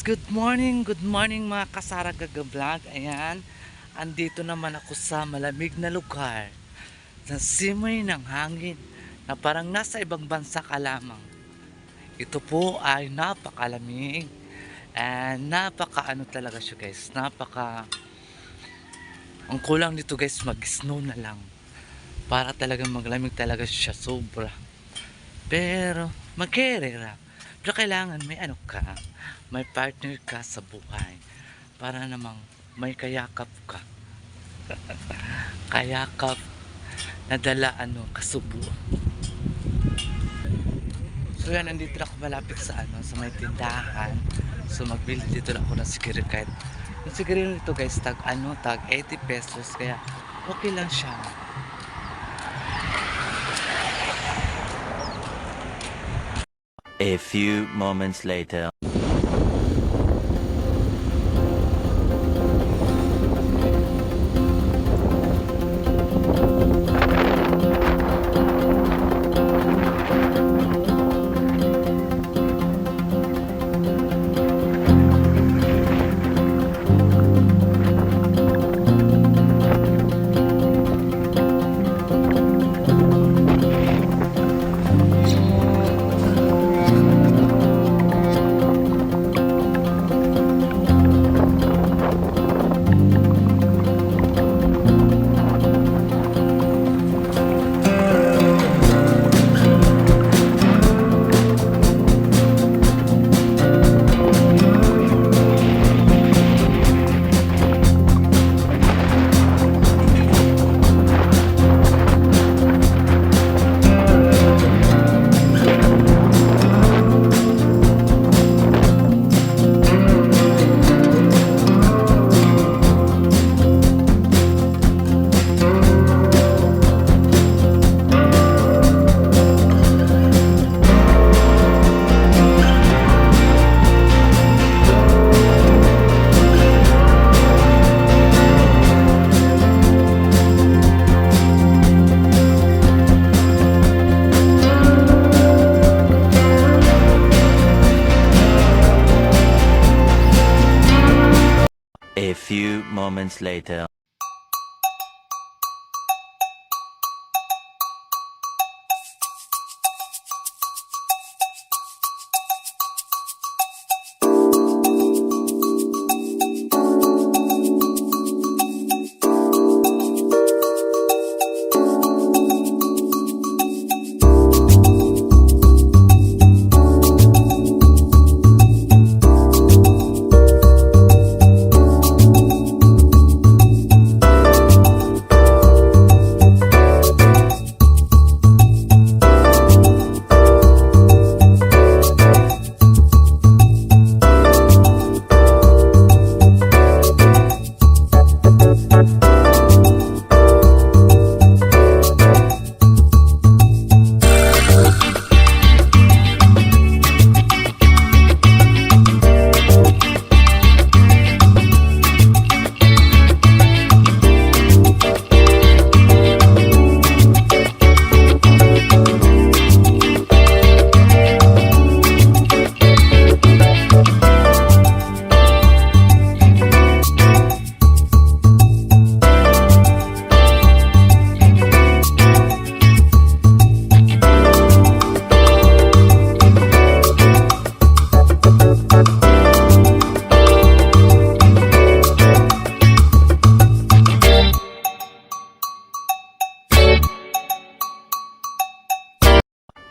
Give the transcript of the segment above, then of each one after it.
good morning mga kasaragaga vlog. Ayan, andito naman ako sa malamig na lugar. Sa simoy ng hangin na parang nasa ibang bansa ka lamang. Ito po ay napakalamig. And napaka talaga siya guys. Ang kulang dito guys, mag-snow na lang. Para talagang maglamig talaga siya sobra. Pero magkerera. Pero kailangan may ano ka, may partner ka sa buhay para namang may kayakap ka. Kayakap na dala kasubo. So yan, nandito na ako malapit sa sa may tindahan. So magbili dito na ako ng sigarilyo kahit yung sigarilyo nito guys tag 80 pesos kaya okay lang siya. A few moments later. A few moments later.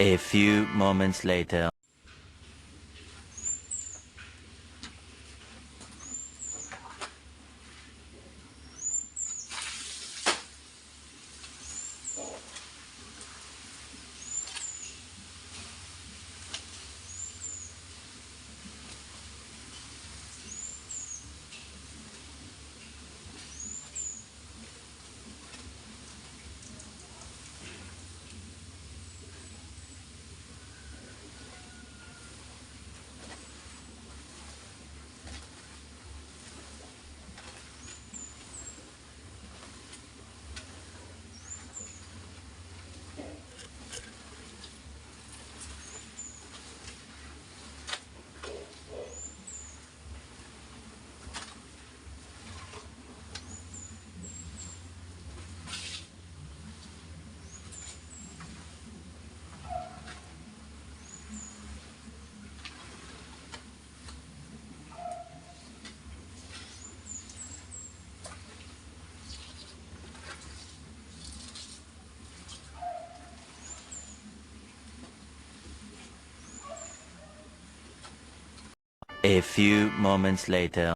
A few moments later. A few moments later.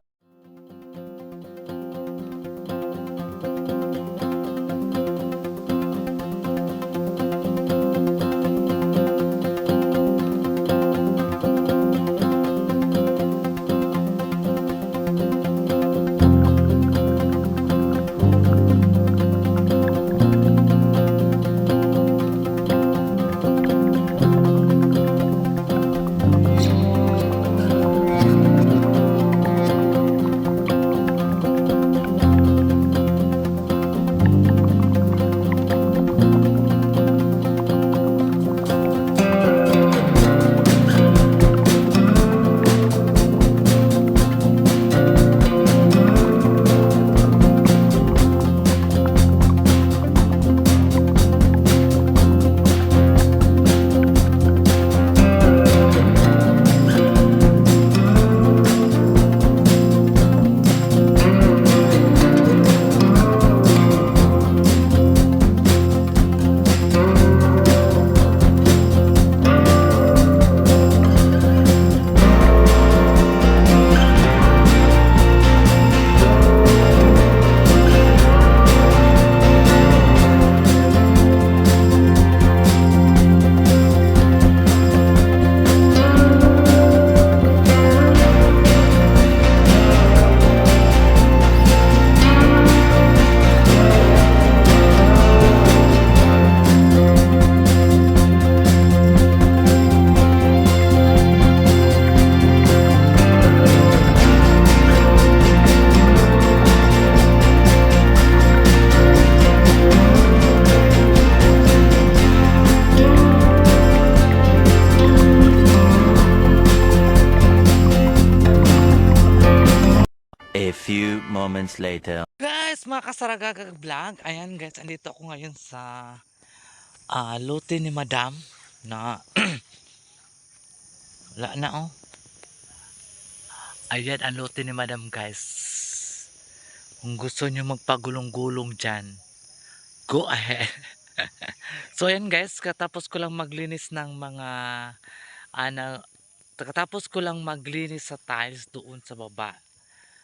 A few moments later. Guys, mga kasaragaga vlog. Ayan guys, andito ako ngayon sa lote ni Madam na wala na oh. Ayan ang lote ni Madam guys. Kung gusto nyo magpagulong-gulong dyan, go ahead. So ayan guys, katapos ko lang maglinis ng mga katapos ko lang maglinis sa tiles doon sa baba.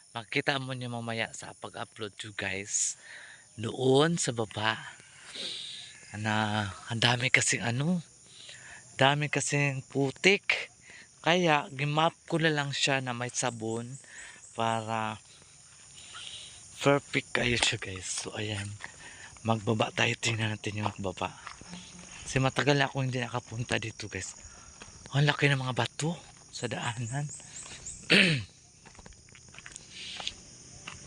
Makita mo nyo mamaya sa pag-upload you guys doon sa baba na ang dami kasing dami kasing putik, kaya gimap ko na lang siya na may sabon para perfect kayo siya guys. So ayan, magbaba tayo, tingnan natin yung magbaba kasi matagal na ako hindi nakapunta dito guys. Ang laki ng mga bato sa daanan.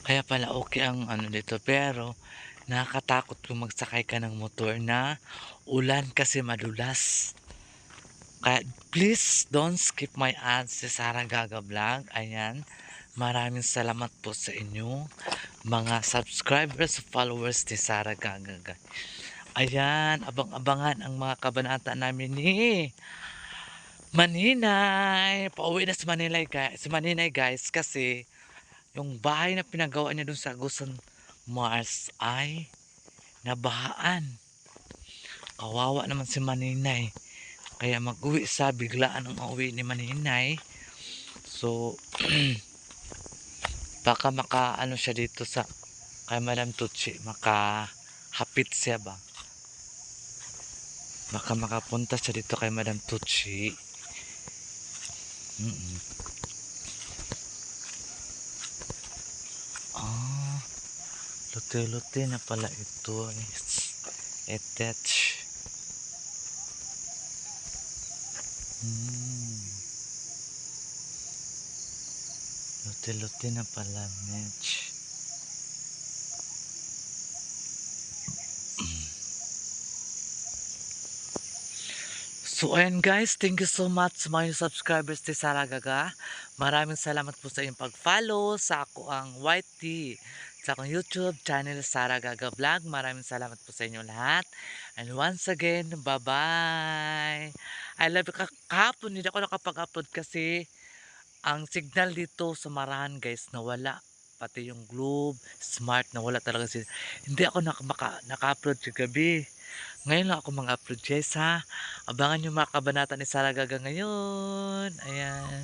Kaya pala okay ang dito, pero nakakatakot kung magsakay ka ng motor na ulan kasi madulas. Kaya please don't skip my ads si Sarah Gaga Vlog. Ayan, maraming salamat po sa inyo mga subscribers, followers ni Sarah Gaga. Ayan, abang-abangan ang mga kabanata namin ni Maninay. Pauwi na si Maninay guys kasi yung bahay na pinagawa niya dun sa Agusan Mars ay nabahaan. Kawawa naman si Maninay. Kaya mag-uwi biglaan ang uwi ni Maninay. So, baka siya dito sa kay Madam Tucci. Makahapit siya ba? Baka makapunta siya dito kay Madam Tucci. Lote-lote na pala ito. Attach. Lote-lote na pala, match. So ayan guys, thank you so much sa mga subscribers ni Sarah Gaga. Maraming salamat po sa inyong pag-follow sa ako ang YT, sa akong YouTube channel Sarah Gaga Vlog. Maraming salamat po sa inyo lahat. And once again, bye-bye. I love you. Kahapon hindi ako nakapag-upload kasi ang signal dito sa Marahan guys nawala. Pati yung Globe, Smart nawala talaga sila. Hindi ako naka-upload sa gabi. Ngayon lang ako mag-upload guys ha. Abangan nyo mga kabanata ni Sarah Gaga ngayon. Ayan.